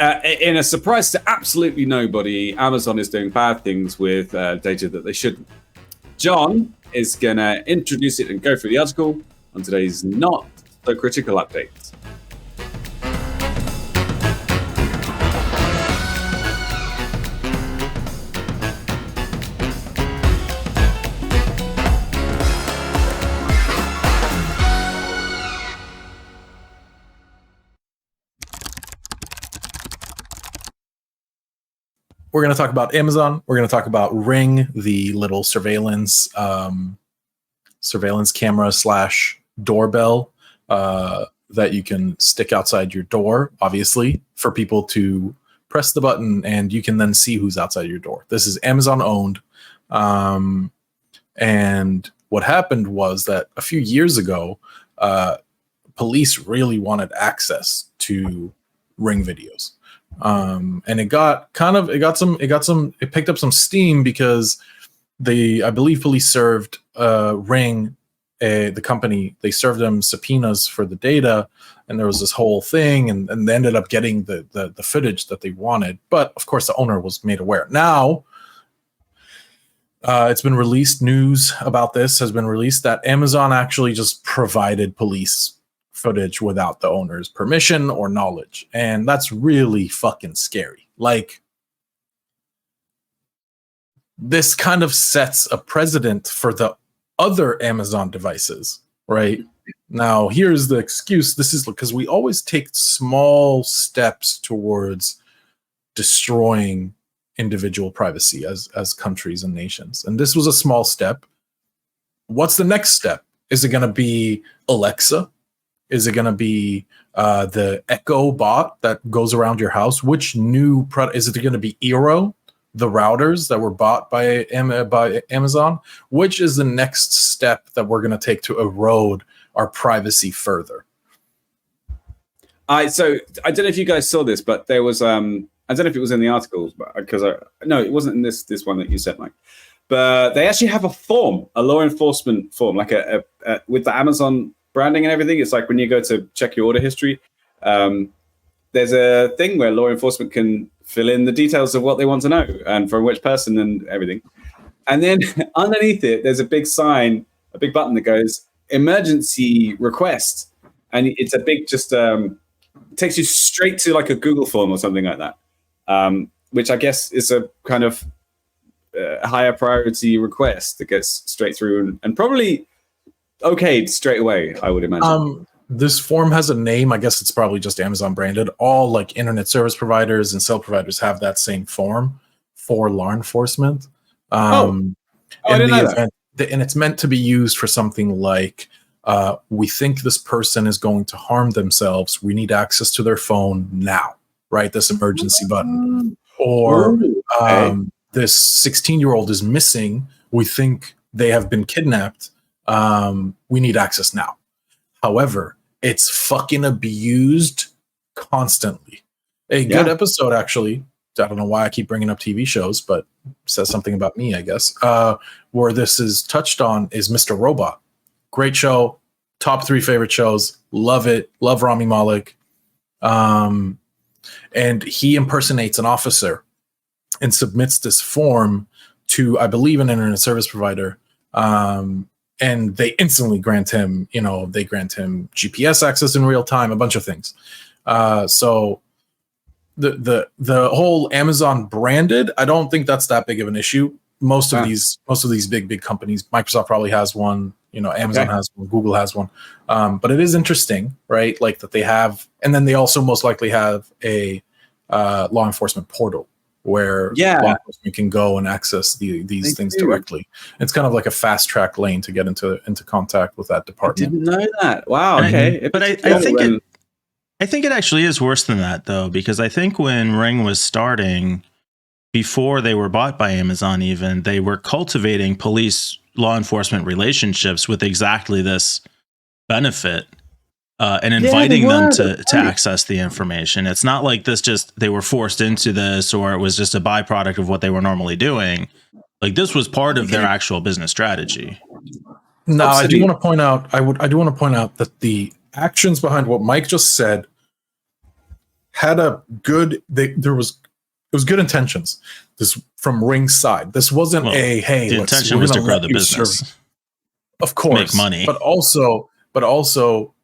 In a surprise to absolutely nobody, Amazon is doing bad things with data that they shouldn't. Jon is going to introduce it and go through the article on today's Not So Critical update. We're going to talk about Amazon. We're going to talk about Ring, the little surveillance camera / doorbell that you can stick outside your door, obviously, for people to press the button and you can then see who's outside your door. This is Amazon owned. And what happened was that a few years ago, police really wanted access to Ring videos. And it picked up some steam because I believe police served Ring, the company, they served them subpoenas for the data, and there was this whole thing, and they ended up getting the footage that they wanted. But of course, the owner was made aware. Now, it's been released, news about this has been released, that Amazon actually just provided police footage without the owner's permission or knowledge, and that's really fucking scary. Like, this kind of sets a precedent for the other Amazon devices, right? Now, here's the excuse. This is because we always take small steps towards destroying individual privacy as countries and nations, and this was a small step. What's the next step? Is it going to be Alexa? Is it going to be the Echo bot that goes around your house? Which new product? Is it going to be Eero, the routers that were bought by Amazon? Which is the next step that we're going to take to erode our privacy further? So I don't know if you guys saw this, but there was I don't know if it was in the articles, but no, it wasn't in this one that you sent, Mike. But they actually have a law enforcement form, like a with the Amazon branding and everything. It's like when you go to check your order history, there's a thing where law enforcement can fill in the details of what they want to know and from which person and everything. And then underneath it, there's a big sign, a big button that goes emergency request. And it's a big, takes you straight to like a Google form or something like that, which I guess is a kind of higher priority request that gets straight through and probably okayed straight away, I would imagine. This form has a name. I guess it's probably just Amazon branded. All like internet service providers and cell providers have that same form for law enforcement. I didn't know that. And it's meant to be used for something like, we think this person is going to harm themselves. We need access to their phone now, right? This emergency button. Or this 16-year-old is missing. We think they have been kidnapped. We need access now. However, it's fucking abused constantly. A good episode, actually. I don't know why I keep bringing up TV shows, but it says something about me, I guess. Where this is touched on is Mr. Robot. Great show. Top 3 favorite shows. Love it. Love Rami Malek. And he impersonates an officer and submits this form to, I believe, an internet service provider. And they instantly grant him, GPS access in real time, a bunch of things. So the whole Amazon branded, I don't think that's that big of an issue. Most of these big companies, Microsoft probably has one, Amazon has one, Google has one. But it is interesting, right? Like that they have, and then they also most likely have a law enforcement portal where law enforcement can go and access these things directly. It's kind of like a fast track lane to get into contact with that department. I didn't know that. Wow. Okay. But I think it actually is worse than that, though, because I think when Ring was starting, before they were bought by Amazon, even they were cultivating police law enforcement relationships with exactly this benefit. And inviting them to access the information. It's not like they were forced into this, or it was just a byproduct of what they were normally doing. Like, this was part of their actual business strategy. No, I do want to point out. I do want to point out that the actions behind what Mike just said had a good. It was good intentions. This from Ring's side. This wasn't hey. The intention was to grow the business, of course, make money, but also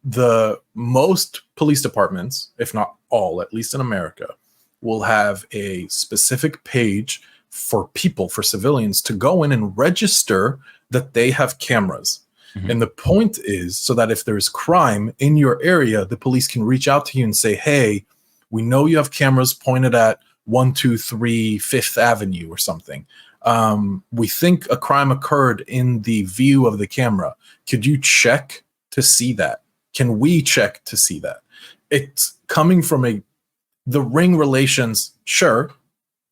the most police departments, if not all, at least in America, will have a specific page for people, for civilians to go in and register that they have cameras. Mm-hmm. And the point is so that if there's crime in your area, the police can reach out to you and say, hey, we know you have cameras pointed at 123 Fifth Avenue or something. We think a crime occurred in the view of the camera. Could you check to see that? Can we check to see that? It's coming from the Ring relations. Sure,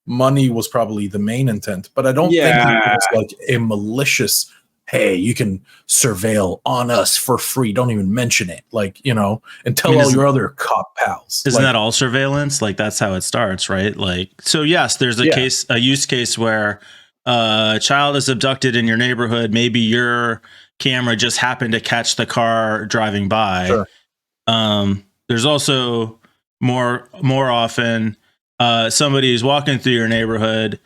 money was probably the main intent, but I don't think it was like a malicious, hey, you can surveil on us for free. Don't even mention it. Like, and tell all your other cop pals. Isn't that all surveillance? Like, that's how it starts, right? Like, so yes, there's a use case where a child is abducted in your neighborhood. Maybe your camera just happened to catch the car driving by. Sure. There's also more often somebody who's walking through your neighborhood,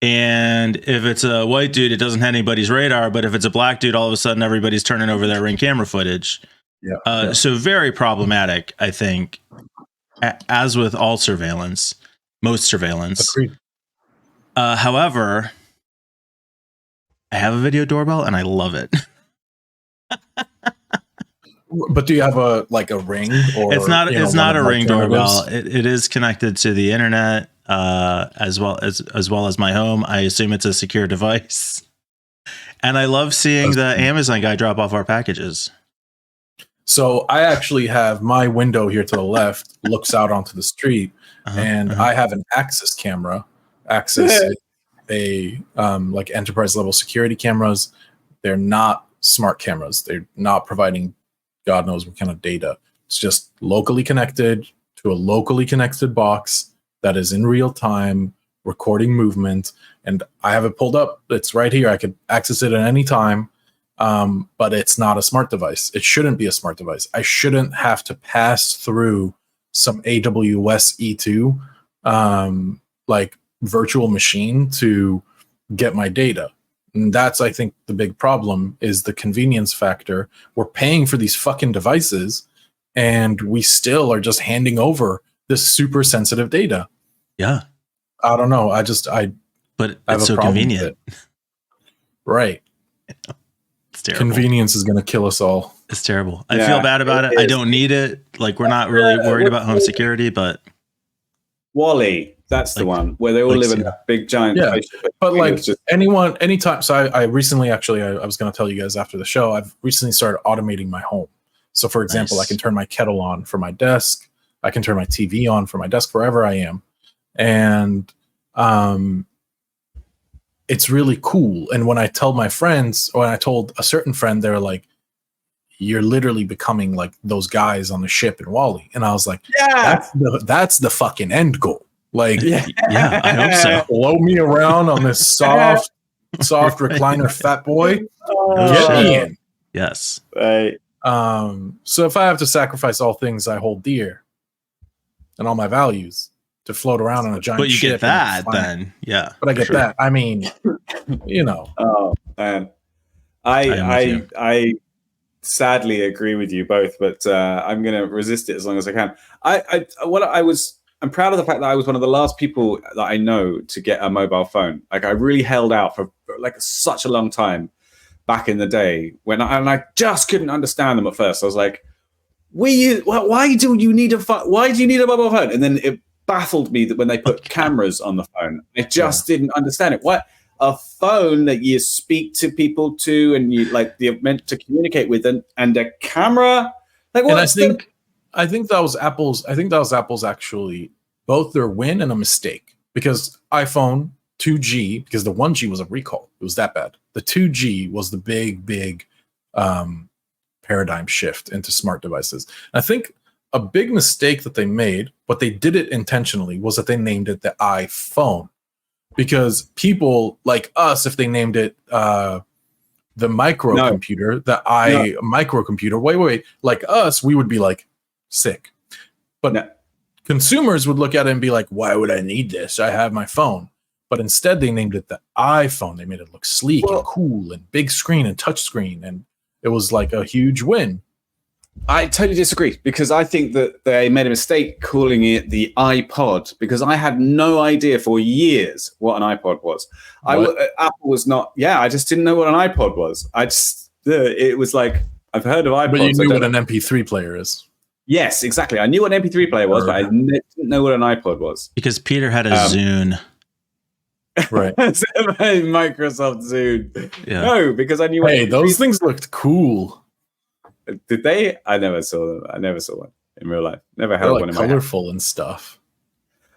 and if it's a white dude, it doesn't have anybody's radar. But if it's a black dude, all of a sudden everybody's turning over their Ring camera footage. So very problematic, I think, as with all surveillance, most surveillance. Agreed. However, I have a video doorbell and I love it. But do you have a ring? Or it's not a Ring doorbell. It is connected to the internet as well as my home. I assume it's a secure device. And I love seeing the Amazon guy drop off our packages. So I actually have my window here to the left looks out onto the street, and I have an Axis camera. Axis, like enterprise level security cameras. They're not smart cameras. They're not providing God knows what kind of data. It's just locally connected to a locally connected box that is in real time recording movement. And I have it pulled up. It's right here. I could access it at any time. But it's not a smart device. It shouldn't be a smart device. I shouldn't have to pass through some AWS E2 like virtual machine to get my data. And that's, I think, the big problem is the convenience factor. We're paying for these fucking devices, and we still are just handing over this super sensitive data. Yeah. I don't know. But it's so convenient. Right. It's terrible. Convenience is going to kill us all. It's terrible. I feel bad about it. I don't need it. Like, we're not really worried about home security, but Wally. That's the one where they all live in a big giant spaceship. But like anytime. So I recently, actually, I was going to tell you guys after the show, I've recently started automating my home. So for example, I can turn my kettle on for my desk. I can turn my TV on for my desk wherever I am. And it's really cool. And when I tell my friends, or when I told a certain friend, they're like, you're literally becoming like those guys on the ship in Wall-E. And I was like, that's the fucking end goal. Like, I hope so. Blow me around on this soft recliner, fat boy. Get me in. Yes. Right. So if I have to sacrifice all things I hold dear and all my values to float around on a giant ship, get that, then But I get that. I mean, Oh man, I sadly agree with you both, but I'm going to resist it as long as I can. I'm proud of the fact that I was one of the last people that I know to get a mobile phone. Like, I really held out for like such a long time back in the day and I just couldn't understand them at first. I was like, why do you need a mobile phone? And then it baffled me that when they put cameras on the phone, I just didn't understand it. What? A phone that you speak to people to and you're meant to communicate with, and a camera? Like, what? And I think that was Apple's actually both their win and a mistake, because iPhone 2G, because the 1G was a recall. It was that bad. The 2G was the big paradigm shift into smart devices. And I think a big mistake that they made, but they did it intentionally, was that they named it the iPhone. Because people like us, if they named it the microcomputer, microcomputer, wait, like us, we would be like, sick. But consumers would look at it and be like, why would I need this? I have my phone. But instead, they named it the iPhone. They made it look sleek and cool and big screen and touch screen. And it was like a huge win. I totally disagree, because I think that they made a mistake calling it the iPod, because I had no idea for years what an iPod was. Apple was not. Yeah, I just didn't know what an iPod was. It was like, I've heard of iPods. But you knew what an MP3 player is. Yes, exactly. I knew what an MP3 player was, but I didn't know what an iPod was. Because Peter had a Zune. Right. Microsoft Zune. Yeah. No, because I knew. Hey, those things looked cool. Did they? I never saw them. I never saw one in real life. Never held one in my hand. Colorful and stuff.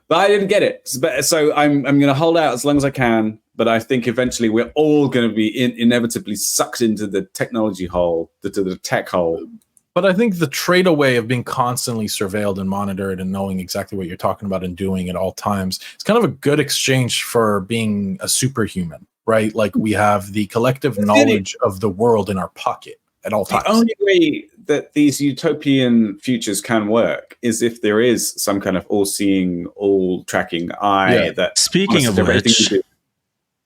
But I didn't get it. So I'm going to hold out as long as I can. But I think eventually we're all going to be inevitably sucked into the technology hole, to the tech hole. But I think the trade away of being constantly surveilled and monitored and knowing exactly what you're talking about and doing at all times, it's kind of a good exchange for being a superhuman, right? Like we have the collective knowledge of the world in our pocket at all times. The only way that these utopian futures can work is if there is some kind of all-seeing, all-tracking eye. That speaking of which,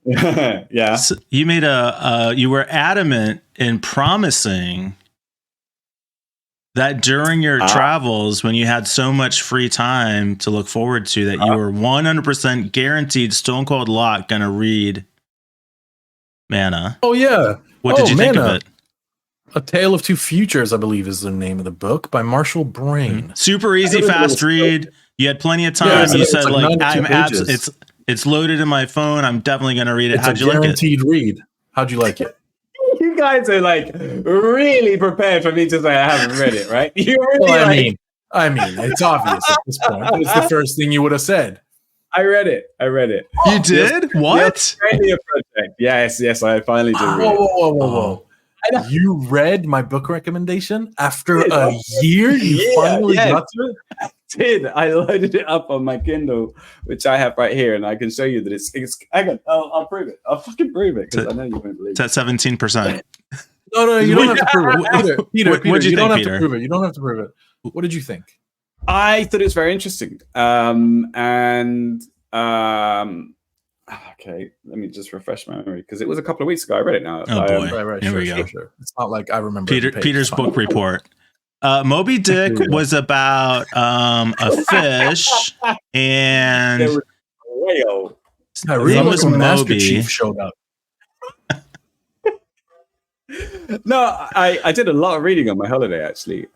yeah, so you made you were adamant in promising that during your travels, when you had so much free time to look forward to, that you were 100% guaranteed, stone cold lock, gonna read Mana. Oh yeah. What did you think of it? A Tale of Two Futures, I believe, is the name of the book by Marshall Brain. Super easy, fast read. You had plenty of time. Yeah, you said like it's loaded in my phone. I'm definitely gonna read it. How'd you like it? Guaranteed read. How'd you like it? You guys are like really prepared for me to say I haven't read it, right? You really I mean, it's obvious at this point. It's the first thing you would have said. I read it. You did? What? Australia project. Yes, I finally did read it. Whoa. You read my book recommendation after a year? You finally got to it? I did. I loaded it up on my Kindle, which I have right here, and I can show you that it's I'll prove it. I'll fucking prove it, because I know you won't believe it. It's at 17%. No, you don't have to prove it. Peter, what'd you think, don't have Peter? to prove it. You don't have to prove it. What did you think? I thought it was very interesting. Okay, let me just refresh my memory, because it was a couple of weeks ago. I read it now. Oh boy, right. Here we go. Sure. It's not like I remember. Peter's book report. Moby Dick was about a fish, and there was a whale. I really was when Master Moby. Chief showed up. No, I did a lot of reading on my holiday, actually.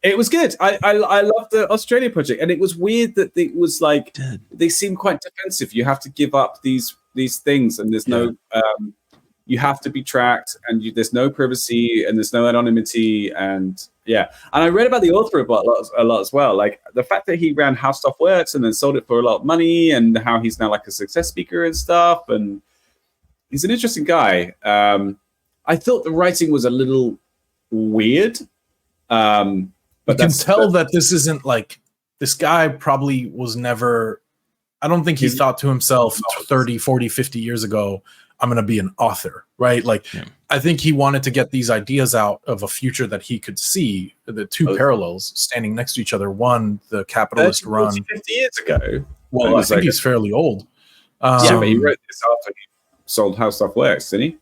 It was good. I loved the Australia project, and it was weird that it was like they seem quite defensive. You have to give up these things, and there's no you have to be tracked, and there's no privacy, and there's no anonymity, and I read about the author a lot as well. Like the fact that he ran How Stuff Works and then sold it for a lot of money, and how he's now like a success speaker and stuff, and he's an interesting guy. I thought the writing was a little weird. But you can tell that this isn't like, this guy probably was never, I don't think he thought to himself 30, 40, 50 years ago, I'm going to be an author, right? Like, I think he wanted to get these ideas out of a future that he could see, the two parallels standing next to each other. One, the capitalist run. 50 years ago. Well, I think he's fairly old. But he wrote this after he sold How Stuff Works, didn't he?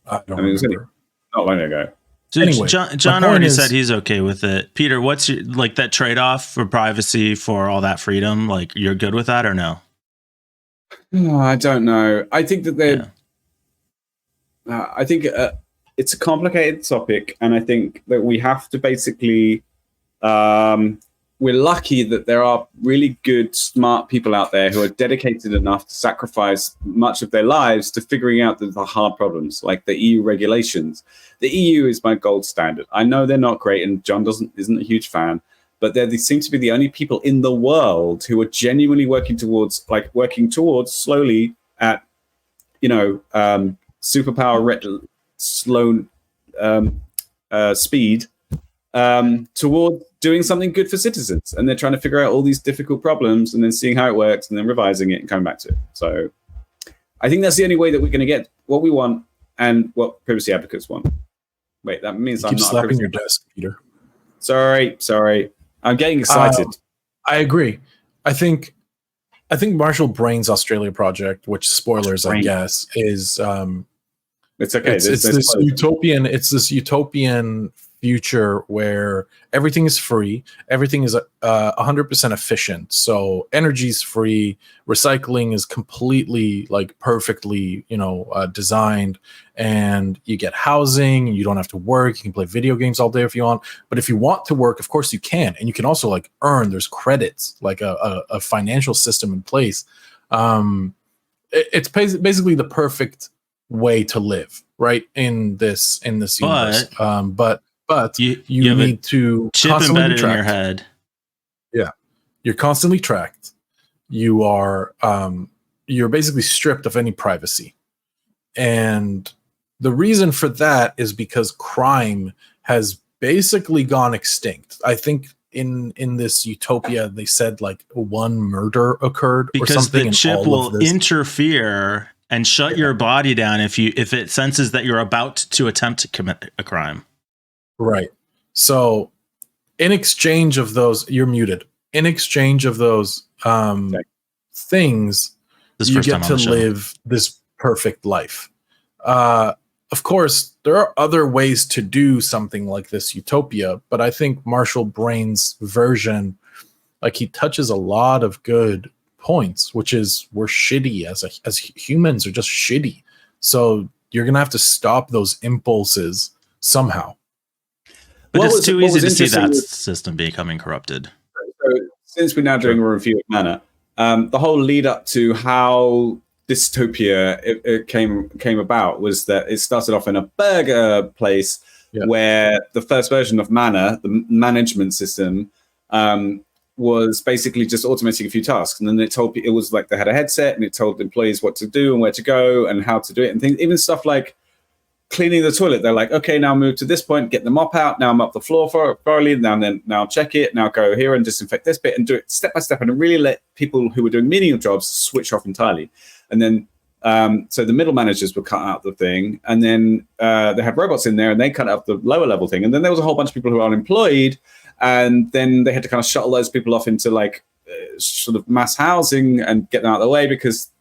I don't remember. Not long ago. So anyway, John already said he's okay with it. Peter, what's your, like, that trade-off for privacy for all that freedom? Like, you're good with that or no? Oh, I don't know. I think that I think it's a complicated topic, and I think that we have to basically. We're lucky that there are really good, smart people out there who are dedicated enough to sacrifice much of their lives to figuring out the hard problems, like the EU regulations. The EU is my gold standard. I know they're not great, and John isn't a huge fan, but they seem to be the only people in the world who are genuinely working towards slowly at, superpower slow speed toward doing something good for citizens. And they're trying to figure out all these difficult problems and then seeing how it works and then revising it and coming back to it. So I think that's the only way that we're going to get what we want and what privacy advocates want. Wait, that means I'm not slapping your desk, Peter. Sorry. I'm getting excited. I agree. I think Marshall Brain's Australia project, which spoilers, I guess, is it's okay. It's this utopian future where everything is free, everything is 100% efficient. So energy is free, recycling is completely like perfectly, designed, and you get housing. You don't have to work. You can play video games all day if you want. But if you want to work, of course you can, and you can also like earn. There's credits, like a financial system in place. It's basically the perfect way to live, right, in this universe. But you need to chip constantly embedded be tracked. in your head. Yeah, you're constantly tracked. You are you're basically stripped of any privacy, and the reason for that is because crime has basically gone extinct. I think in this utopia they said like one murder occurred because or something. The chip will interfere and shut your body down if it senses that you're about to attempt to commit a crime. Right. So in exchange of those, you're muted. In exchange of those things, you get to live this perfect life. Of course, there are other ways to do something like this utopia, but I think Marshall Brain's version, like, he touches a lot of good points, which is we're shitty as humans are just shitty. So you're gonna have to stop those impulses somehow. But it's too easy to see that system becoming corrupted. So since we're now doing a review of Manor, the whole lead up to how dystopia it came about was that it started off in a burger place where the first version of Manor, the management system, was basically just automating a few tasks, and then it was like they had a headset and it told employees what to do and where to go and how to do it, and things, even stuff like cleaning the toilet. They're like, okay, now move to this point, get the mop out, now mop the floor thoroughly, now check it, now go here and disinfect this bit, and do it step by step, and really let people who were doing menial jobs switch off entirely. And then so the middle managers would cut out the thing, and then they had robots in there and they cut out the lower level thing, and then there was a whole bunch of people who were unemployed, and then they had to kind of shuttle those people off into like sort of mass housing and get them out of the way, because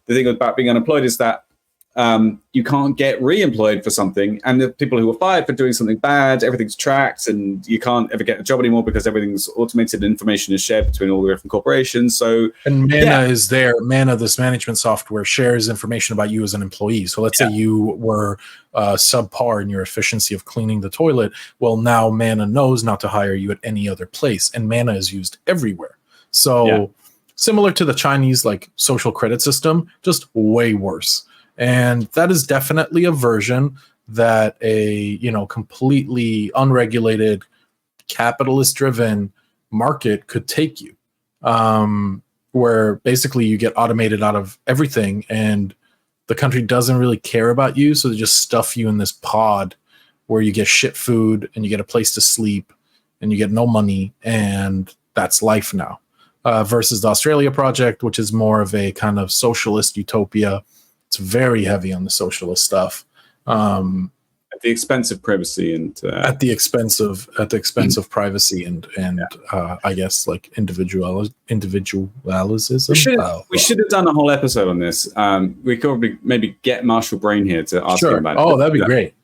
the thing about being unemployed is that you can't get re-employed for something, and the people who were fired for doing something bad, everything's tracked, and you can't ever get a job anymore because everything's automated and information is shared between all the different corporations. So and Mana is there. Mana, this management software, shares information about you as an employee. So let's say you were subpar in your efficiency of cleaning the toilet. Well, now Mana knows not to hire you at any other place, and Mana is used everywhere. So similar to the Chinese like social credit system, just way worse. And that is definitely a version that a completely unregulated, capitalist-driven market could take you, where basically you get automated out of everything, and the country doesn't really care about you, so they just stuff you in this pod where you get shit food and you get a place to sleep and you get no money, and that's life now. Versus the Australia project, which is more of a kind of socialist utopia. It's very heavy on the socialist stuff, at the expense of privacy and at the expense of privacy and I guess like individualism. We should have done a whole episode on this. We could probably maybe get Marshall Brain here to ask him about it. Oh, that'd be great.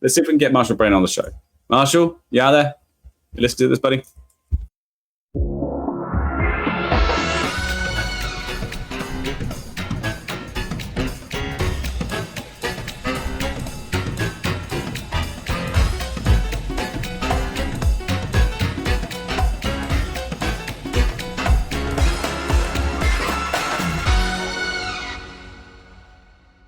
Let's see if we can get Marshall Brain on the show. Marshall, you out there? You let's do this, buddy.